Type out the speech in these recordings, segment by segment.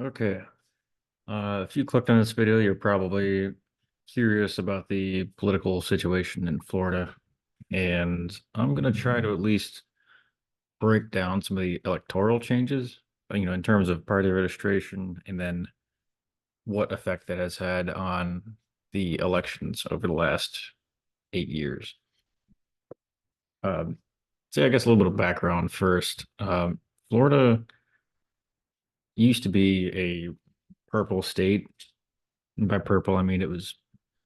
Okay. If you clicked on this video, you're probably curious about the political situation in Florida. And I'm going to try to at least break down some of the electoral changes, in terms of party registration and then what effect that has had on the elections over the last 8 years. Um, so I guess a little bit of background first. Florida used to be a purple state. And by purple, I mean it was,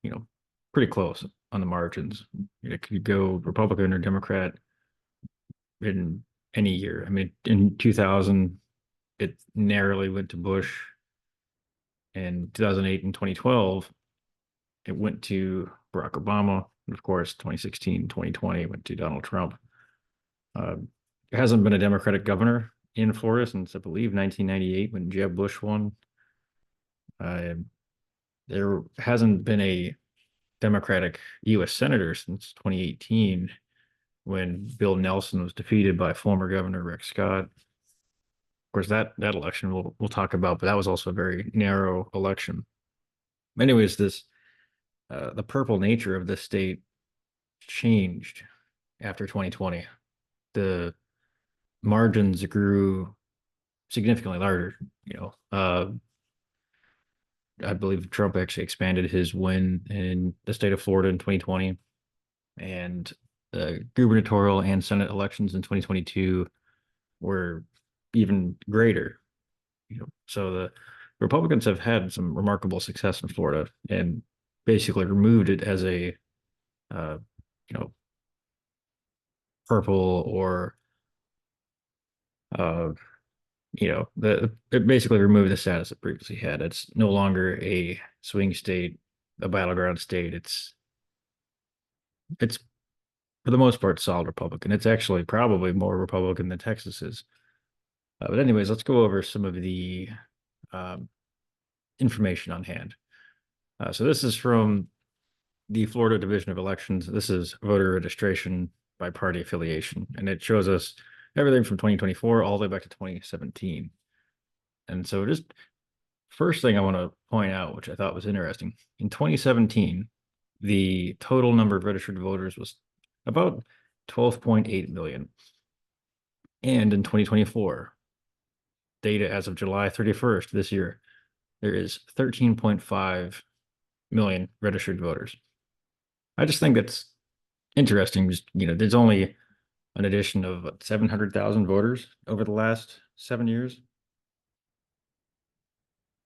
you know, pretty close on the margins. It could go Republican or Democrat in any year. I mean, in 2000, it narrowly went to Bush. In 2008 and 2012, it went to Barack Obama. And of course, 2016, 2020 went to Donald Trump. Uh, there hasn't been a Democratic governor in Florida since, I believe, 1998 when Jeb Bush won. Uh, there hasn't been a Democratic U.S. senator since 2018 when Bill Nelson was defeated by former Governor Rick Scott. Of course, that election we'll talk about, but that was also a very narrow election. Anyways, this the purple nature of this state changed after 2020. The margins grew significantly larger. I believe Trump actually expanded his win in the state of Florida in 2020, and the gubernatorial and Senate elections in 2022 were even greater. So the Republicans have had some remarkable success in Florida and basically removed it as a uh, you know purple or uh, the it basically removed the status it previously had. It's no longer a swing state, a battleground state. It's for the most part solid Republican. It's actually probably more Republican than Texas is. But anyways, let's go over some of the um, information on hand. So this is from the Florida Division of Elections. This is voter registration by party affiliation, and it shows us everything from 2024 all the way back to 2017. And so, just first thing I want to point out, which I thought was interesting, in 2017, the total number of registered voters was about 12.8 million. And in 2024, data as of July 31st this year, there is 13.5 million registered voters. I just think that's interesting. Just, there's only an addition of 700,000 voters over the last 7 years.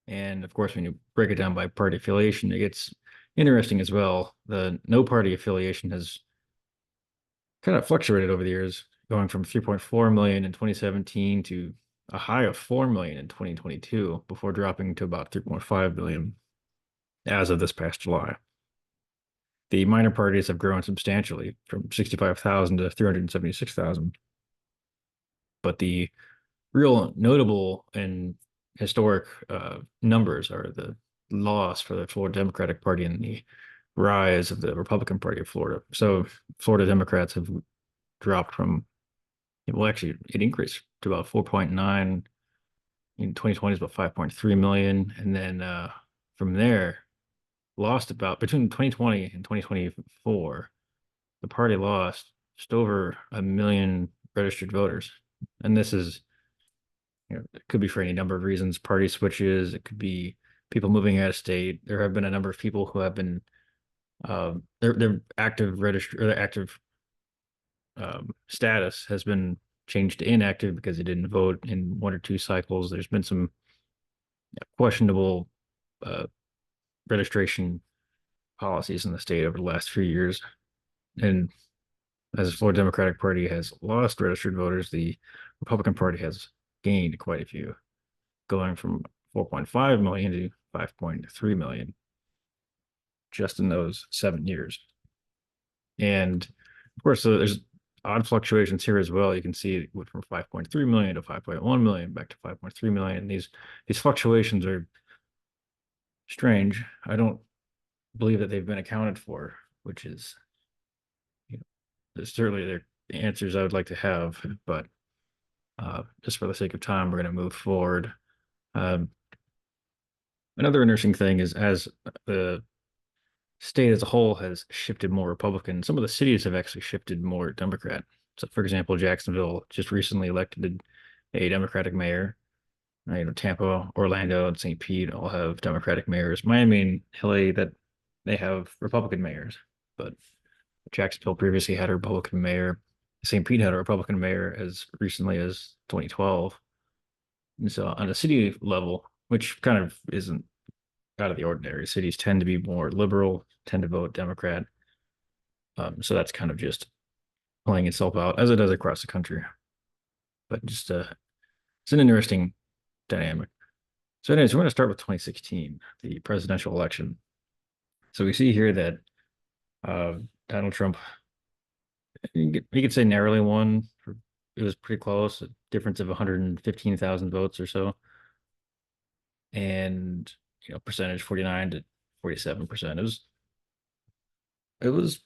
And of course, when you break it down by party affiliation, it gets interesting as well. The no party affiliation has kind of fluctuated over the years, going from 3.4 million in 2017 to a high of 4 million in 2022 before dropping to about 3.5 million as of this past July. The minor parties have grown substantially from 65,000 to 376,000. But the real notable and historic numbers are the loss for the Florida Democratic Party and the rise of the Republican Party of Florida. So Florida Democrats have dropped from, well, actually, it increased to about 4.9. In 2020 is about 5.3 million. And then from there, lost about between 2020 and 2024, the party lost just over a million registered voters. And this is, it could be for any number of reasons, party switches, it could be people moving out of state. There have been a number of people who have been their active register or their active status has been changed to inactive because they didn't vote in one or two cycles. There's been some questionable uh, registration policies in the state over the last few years. And as the Florida Democratic Party has lost registered voters, the Republican Party has gained quite a few, going from 4.5 million to 5.3 million just in those 7 years. And of course, there's odd fluctuations here as well. You can see it went from 5.3 million to 5.1 million back to 5.3 million. These fluctuations are strange. I don't believe that they've been accounted for, which is, certainly the answers I would like to have, but just for the sake of time, we're going to move forward. Um, Another interesting thing is as the state as a whole has shifted more Republican, some of the cities have actually shifted more Democrat. So, for example, Jacksonville just recently elected a Democratic mayor. Tampa, Orlando, and St. Pete all have Democratic mayors. Miami and LA that they have Republican mayors, but Jacksonville previously had a Republican mayor. St. Pete had a Republican mayor as recently as 2012. And so on a city level, which kind of isn't out of the ordinary, cities tend to be more liberal, tend to vote Democrat. So that's kind of just playing itself out as it does across the country. But just it's an interesting dynamic. So, anyways, we're going to start with 2016, the presidential election. So we see here that uh, Donald Trump, you could say narrowly won. It was pretty close, a difference of 115,000 votes or so, and percentage 49 to 47%. It was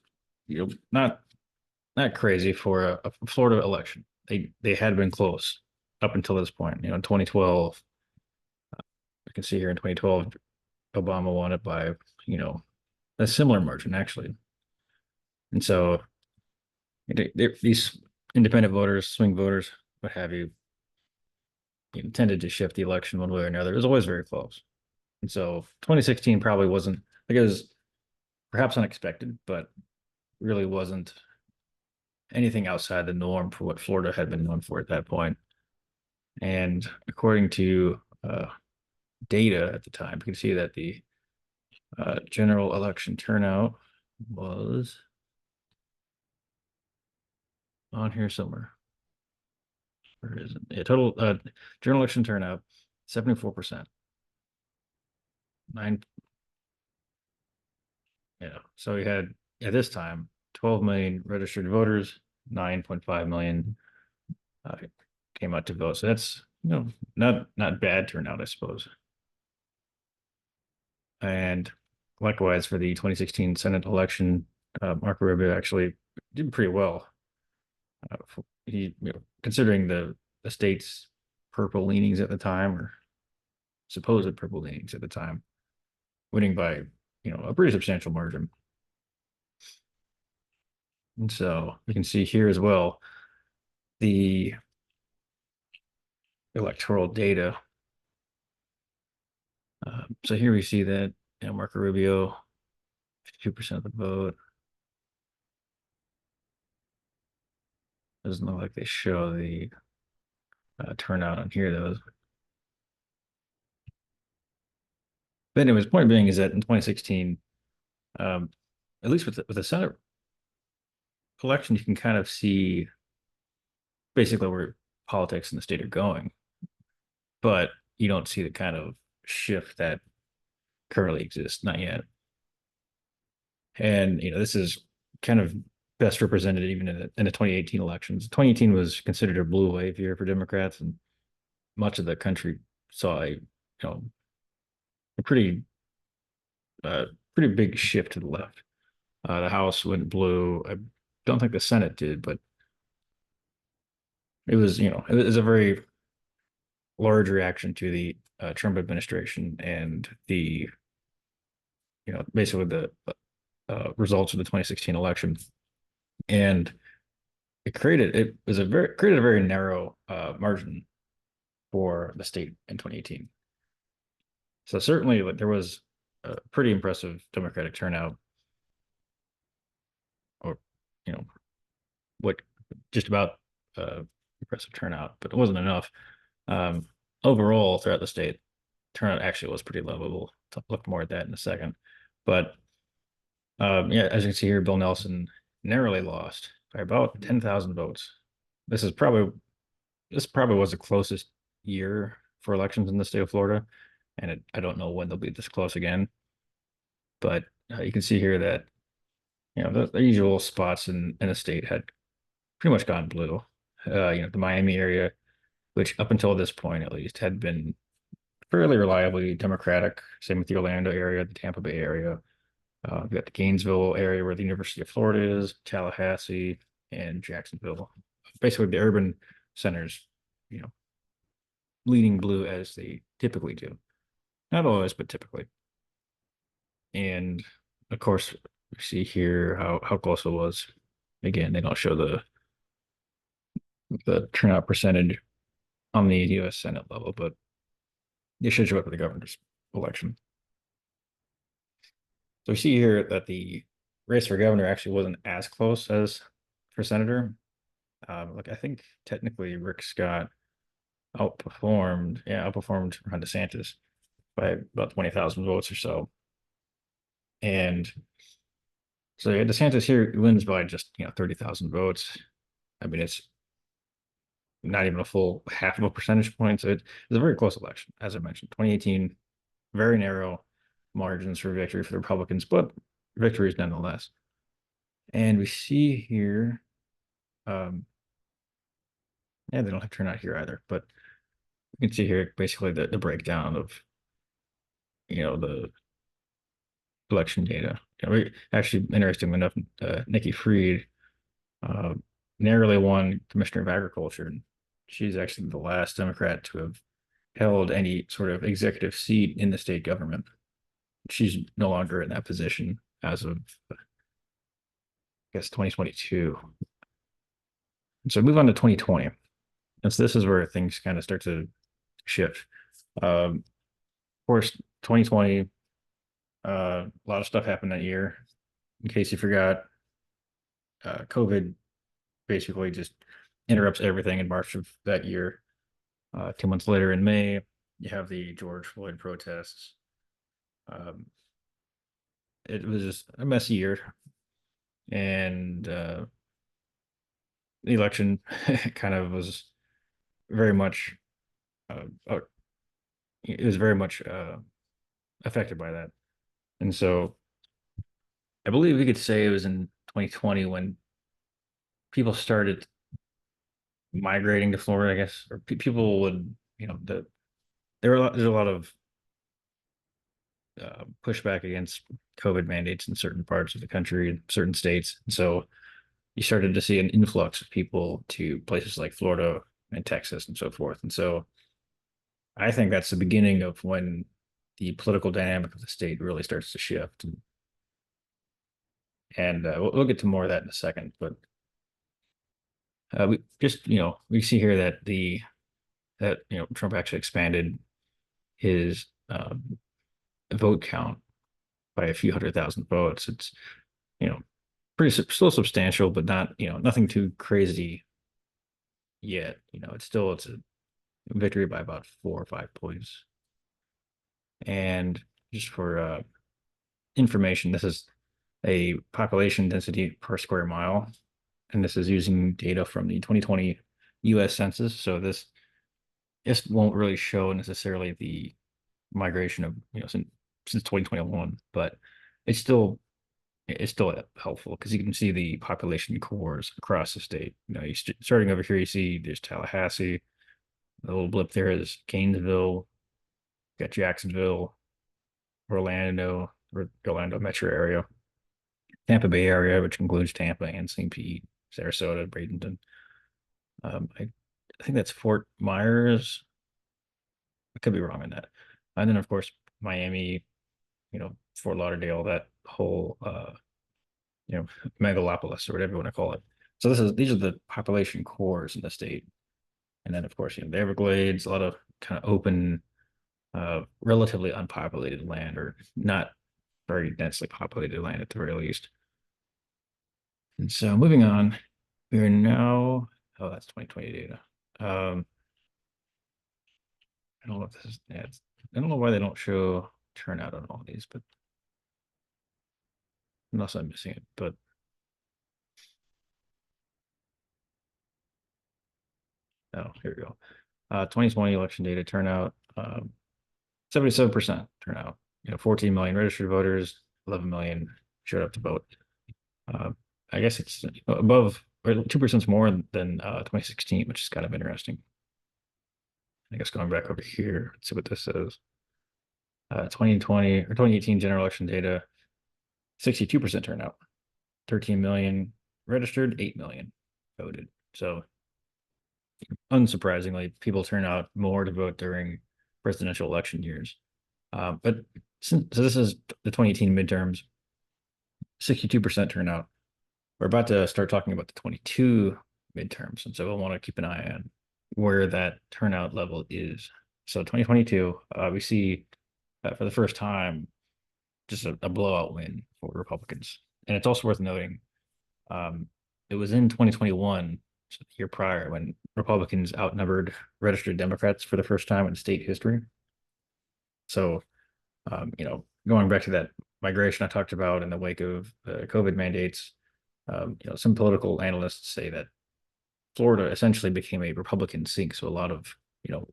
not crazy for a Florida election. They had been close up until this point. In 2012, you can see here in 2012, Obama won it by a similar margin actually. And so these independent voters, swing voters, what have you, tended to shift the election one way or another. It was always very close. And so 2016 probably wasn't, like, it was perhaps unexpected, but really wasn't anything outside the norm for what Florida had been known for at that point. And according to data at the time, you can see that the general election turnout was on here somewhere. Where is it? Yeah, total general election turnout 74%. Nine, yeah. So we had at this time 12 million registered voters, 9.5 million uh, came out to vote. So that's not bad turnout, I suppose. And likewise for the 2016 Senate election, Marco Rubio actually did pretty well. He, considering the state's purple leanings at the time, or supposed purple leanings at the time, winning by a pretty substantial margin. And so you can see here as well the electoral data. So here we see that Marco Rubio, 52% of the vote. Doesn't look like they show the turnout on here though. But anyways, point being is that in 2016, um, at least with the Senate election, you can kind of see basically where politics in the state are going, but you don't see the kind of shift that currently exists, not yet. And this is kind of best represented even in the 2018 elections. 2018 was considered a blue wave year for Democrats, and much of the country saw a pretty big shift to the left. The House went blue. I don't think the Senate did, but it was a very large reaction to the Trump administration and the basically the results of the 2016 election, and it was created a very narrow margin for the state in 2018. So certainly, like, there was a pretty impressive Democratic turnout, or you know what, just about impressive turnout, but it wasn't enough. Um, Overall, throughout the state, turnout actually was pretty low. We'll look more at that in a second. But yeah, as you can see here, Bill Nelson narrowly lost by about 10,000 votes. This probably was the closest year for elections in the state of Florida, and I don't know when they'll be this close again. But you can see here that the usual spots in the state had pretty much gone blue. The Miami area, which up until this point at least had been fairly reliably Democratic. Same with the Orlando area, the Tampa Bay area. We've got the Gainesville area where the University of Florida is, Tallahassee, and Jacksonville. Basically, the urban centers, you know, leaning blue as they typically do. Not always, but typically. And of course, we see here how close it was. Again, they don't show the turnout percentage on the U.S. Senate level, but they should show up for the governor's election. So we see here that the race for governor actually wasn't as close as for senator. Like I think technically Rick Scott outperformed Ron DeSantis by about 20,000 votes or so. And so yeah, DeSantis here wins by just 30,000 votes. I mean, it's not even a full half of a percentage point. So it's a very close election, as I mentioned. 2018, very narrow margins for victory for the Republicans, but victories nonetheless. And we see here, um, yeah, they don't have turnout here either, but you can see here basically the breakdown of the election data. Actually, interesting enough, Nikki Fried uh, narrowly won Commissioner of Agriculture, and she's actually the last Democrat to have held any sort of executive seat in the state government. She's no longer in that position as of, I guess, 2022. And so move on to 2020. And so this is where things kind of start to shift. Of course, 2020, a lot of stuff happened that year. In case you forgot, COVID basically just interrupts everything in March of that year. 2 months later in May, you have the George Floyd protests. Um, it was just a messy year, and the election kind of was very much uh, it was very much affected by that. And so I believe we could say it was in 2020 when people started migrating to Florida, I guess, or people would, there's a lot of pushback against COVID mandates in certain parts of the country and certain states. And so you started to see an influx of people to places like Florida and Texas and so forth. And so I think that's the beginning of when the political dynamic of the state really starts to shift. And we'll get to more of that in a second. But we just, we see here that Trump actually expanded his vote count by a few 100,000 votes. It's, you know, still substantial, but not, nothing too crazy yet. It's a victory by about 4 or 5 points. And just for information, this is a population density per square mile, and this is using data from the 2020 U.S. Census. So this won't really show necessarily the migration of since 2021, but it's still it's still helpful because you can see the population cores across the state. Starting over here, you see there's Tallahassee. The little blip there is Gainesville. Got Jacksonville, Orlando metro area, Tampa Bay area, which includes Tampa and St. Pete, Sarasota, Bradenton. I think that's Fort Myers. I could be wrong on that. And then of course Miami, Fort Lauderdale, that whole megalopolis or whatever you want to call it. So these are the population cores in the state. And then of course, the Everglades, a lot of kind of open, relatively unpopulated land, or not very densely populated land at the very least. And so moving on, we are now, oh, that's 2020 data. I don't know if this is, yeah, I don't know why they don't show turnout on all these, but unless I'm missing it, but oh, here we go. 2020 election data turnout, 77% turnout. 14 million registered voters, 11 million showed up to vote. Uh, I guess it's above, or 2% more than 2016, which is kind of interesting. I guess going back over here, let's see what this says. 2020 or 2018 general election data, 62% turnout, 13 million registered, 8 million voted. So unsurprisingly, people turn out more to vote during presidential election years. But so this is the 2018 midterms, 62% turnout. We're about to start talking about the 22 midterms, and so we'll want to keep an eye on where that turnout level is. So 2022, we see for the first time just a blowout win for Republicans. And it's also worth noting, um, it was in 2021, so the year prior, when Republicans outnumbered registered Democrats for the first time in state history. So, going back to that migration I talked about in the wake of the COVID mandates, some political analysts say that Florida essentially became a Republican sink. So a lot of,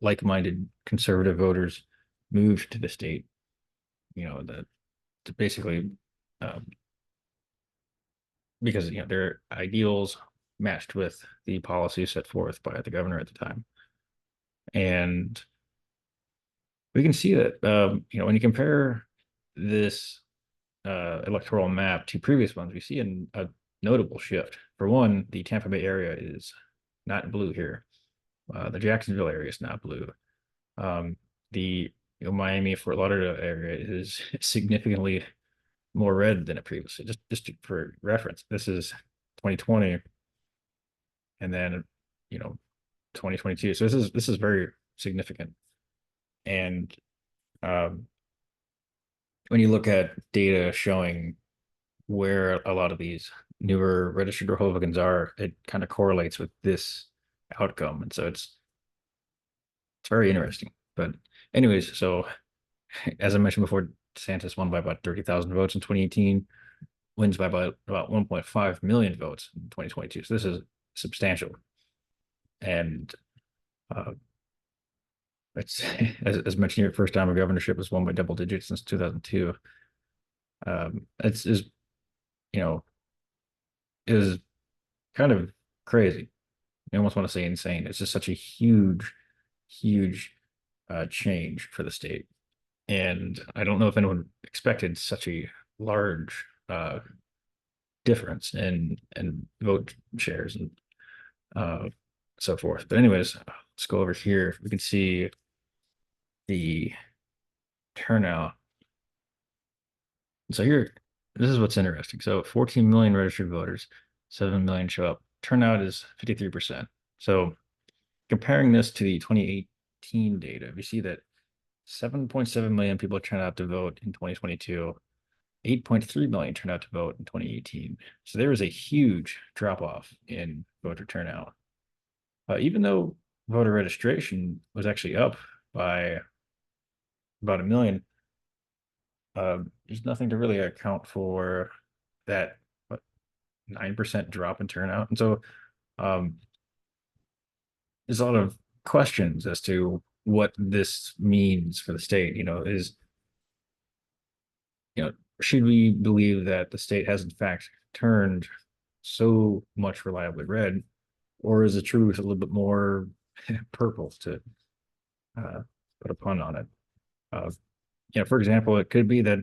like-minded conservative voters moved to the state, to basically, um, because their ideals matched with the policies set forth by the governor at the time. And we can see that when you compare this electoral map to previous ones, we see a notable shift. For one, the Tampa Bay area is not blue here. The Jacksonville area is not blue. Um, the Miami Fort Lauderdale area is significantly more red than it previously. Just for reference, this is 2020, and then 2022. So this is very significant. And um, when you look at data showing where a lot of these newer registered Republicans are, it kind of correlates with this outcome, and so it's very interesting. But anyways, so as I mentioned before, DeSantis won by about 30,000 votes in 2018, wins by about 1.5 million votes in 2022. So this is substantial. And uh, it's as mentioned here, first time a governorship was won by double digits since 2002. It's is you know is kind of crazy. I almost want to say insane. It's just such a huge change for the state. And I don't know if anyone expected such a large difference in vote shares and uh, so forth. But anyways, let's go over here. We can see the turnout. So here, this is what's interesting. So 14 million registered voters, 7 million show up. Turnout is 53%. So comparing this to the 2018 data, we see that 7.7 million people turned out to vote in 2022, 8.3 million turned out to vote in 2018. So there was a huge drop off in voter turnout. Even though voter registration was actually up by about a million, there's nothing to really account for that 9% drop in turnout. And so um, there's a lot of questions as to what this means for the state. You know, should we believe that the state has in fact turned so much reliably red, or is the truth a little bit more purple to uh, put a pun on it? Uh, for example, it could be that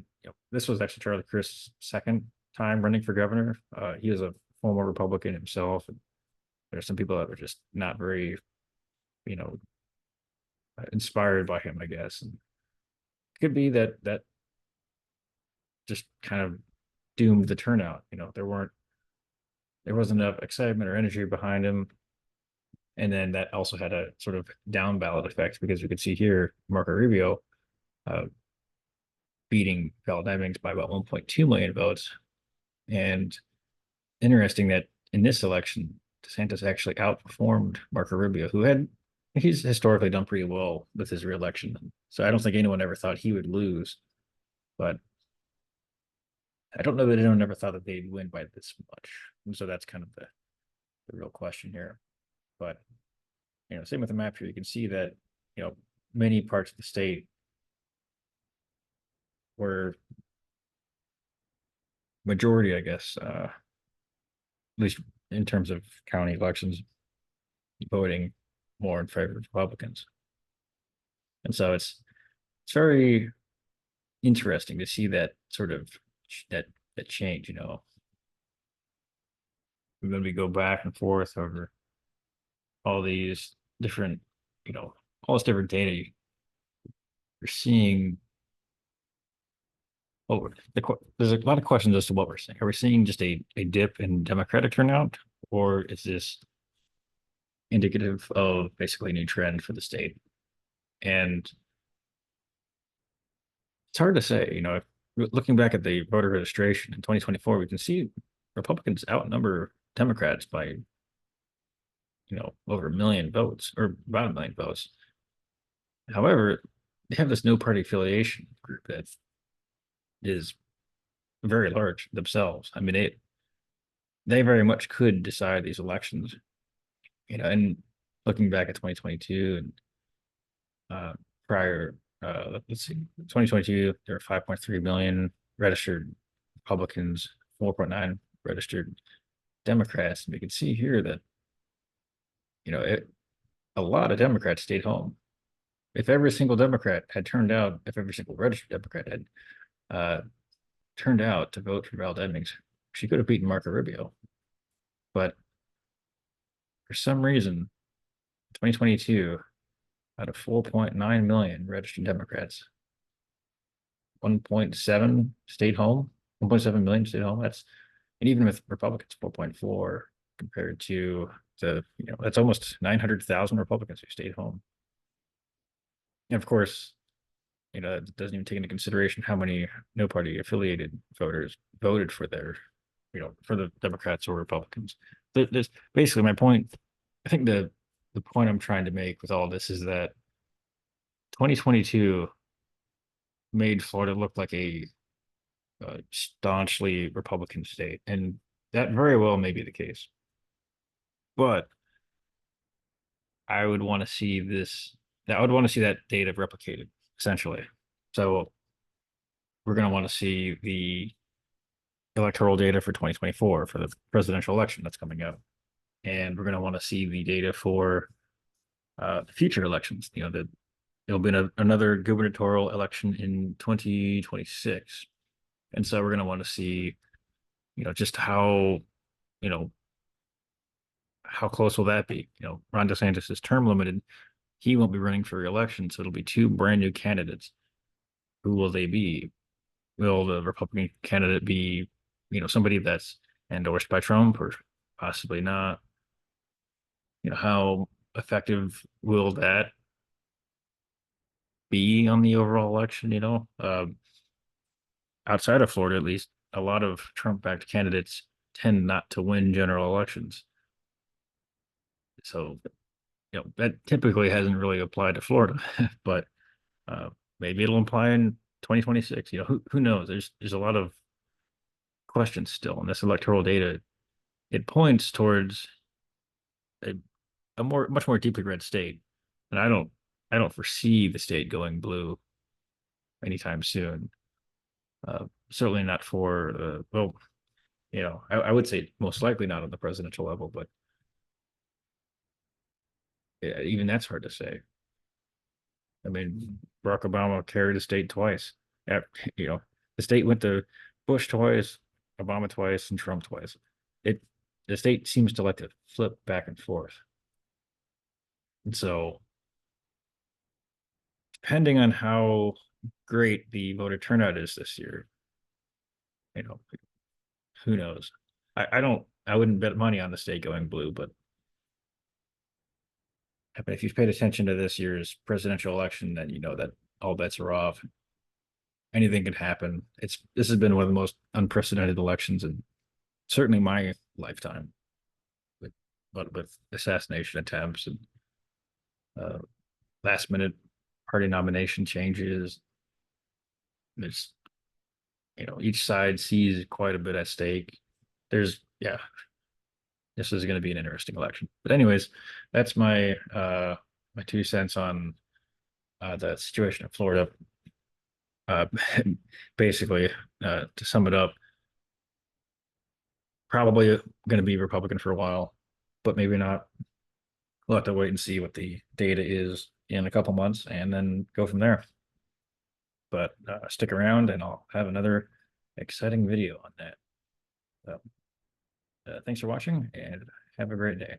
this was actually Charlie Crist's second time running for governor. He was a former Republican himself, and there's some people that were just not very, you know, inspired by him, I guess. And it could be that just kind of doomed the turnout. There wasn't enough excitement or energy behind him, and then that also had a sort of down ballot effect because we could see here Marco Rubio uh, beating Val Demings by about 1.2 million votes. And interesting that in this election, DeSantis actually outperformed Marco Rubio, he's historically done pretty well with his reelection. So I don't think anyone ever thought he would lose, but I don't know that anyone ever thought that they'd win by this much. And so that's kind of the real question here. But same with the map here, you can see that many parts of the state were majority, I guess, at least in terms of county elections, voting more in favor of Republicans. And so it's very interesting to see that sort of that change. When we go back and forth over all these different, all this different data, you're seeing Well, there's a lot of questions as to what we're seeing. Are we seeing just a dip in Democratic turnout, or is this indicative of basically a new trend for the state? And it's hard to say. Looking back at the voter registration in 2024, we can see Republicans outnumber Democrats by, over 1 million votes or about 1 million votes. However, they have this no party affiliation group that is very large themselves. I mean, they very much could decide these elections, and looking back at 2022 and prior, let's see, 2022, there were 5.3 million registered Republicans, 4.9 registered Democrats. And we can see here that, a lot of Democrats stayed home. If every single Democrat had turned out, if every single registered Democrat had uh, turned out to vote for Val Demings, she could have beaten Marco Rubio. But for some reason, 2022, out of 4.9 million registered Democrats, 1.7 stayed home, 1.7 million stayed home. And even with Republicans, 4.4 compared to that's almost 900,000 Republicans who stayed home. And of course, it doesn't even take into consideration how many no party affiliated voters voted for for the Democrats or Republicans. There's basically my point. I think the point I'm trying to make with all this is that 2022 made Florida look like a staunchly Republican state, and that very well may be the case. But I would want to see this. I would want to see that data replicated, essentially. So we're going to want to see the electoral data for 2024 for the presidential election that's coming up, and we're going to want to see the data for the future elections. There'll be another gubernatorial election in 2026, and so we're going to want to see, just you know, how close will that be? Ron DeSantis is term limited. He won't be running for re-election, so it'll be two brand new candidates. Who will they be? Will the Republican candidate be, somebody that's endorsed by Trump or possibly not? How effective will that be on the overall election? Outside of Florida, at least, a lot of Trump-backed candidates tend not to win general elections. So, that typically hasn't really applied to Florida, but maybe it'll apply in 2026. Who knows? There's a lot of questions still, and this electoral data, it points towards a, much more deeply red state, and I don't foresee the state going blue anytime soon. Certainly not for well, I would say most likely not on the presidential level, but yeah, even that's hard to say. I mean, Barack Obama carried the state twice. Yeah, you know, the state went to Bush twice, Obama twice, and Trump twice. It the state seems to like to flip back and forth. And so, depending on how great the voter turnout is this year, you know, who knows? I wouldn't bet money on the state going blue, but if you've paid attention to this year's presidential election, then you know that all bets are off. Anything can happen. This has been one of the most unprecedented elections in certainly my lifetime, with with assassination attempts and uh, last minute party nomination changes. There's each side sees quite a bit at stake. Yeah, this is going to be an interesting election. But anyways, that's my 2 cents on the situation in Florida. Uh, Basically, to sum it up, probably going to be Republican for a while, but maybe not. We'll have to wait and see what the data is in a couple months, and then go from there. But stick around, and I'll have another exciting video on that. So, thanks for watching, and have a great day.